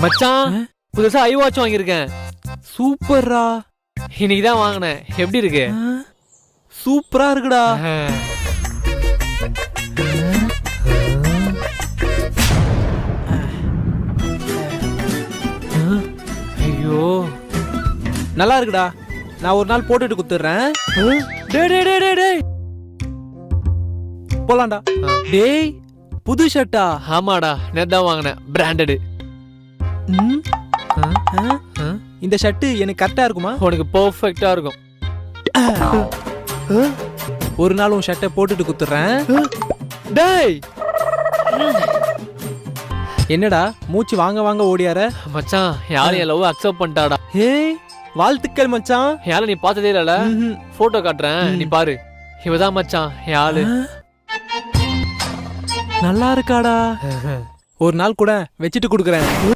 மச்சான் புதுசா ஐவாட்ச் வாங்கியிருக்கேன். சூப்பர்ரா. இன்னைக்குதான் வாங்கினேன். எப்படி இருக்கு? சூப்பரா இருக்குடா. ஐயோ நல்லா இருக்குடா. நான் ஒரு நாள் போட்டுட்டு குத்துறேன். போலாம்டா. டேய் புது ஷர்ட்டா? ஆமாடா, நேத்தான் வாங்கினேன். பிராண்டடு. இந்த ஷர்ட் எனக்கு கரெக்டா இருக்குமா? உனக்கு பெர்ஃபெக்ட்டா இருக்கும். ஒரு நாள் உன் ஷர்ட்டை போட்டுட்டு குத்துறேன். டேய் என்னடா மூச்சு வாங்க வாங்க ஓடியார? மச்சான் யாரும் என் லவ் அக்செப்ட் பண்ணிட்டாடா. ஏய் வாழ்த்துக்கள் மச்சான். யாரும் நீ பார்த்ததே இல்லல. போட்டோ காட்டுறேன், நீ பாரு. இவதான் மச்சான் யாரு. நல்லா இருக்காடா. ஒரு நாள் கூட வச்சிட்டு குடுக்குறேன்.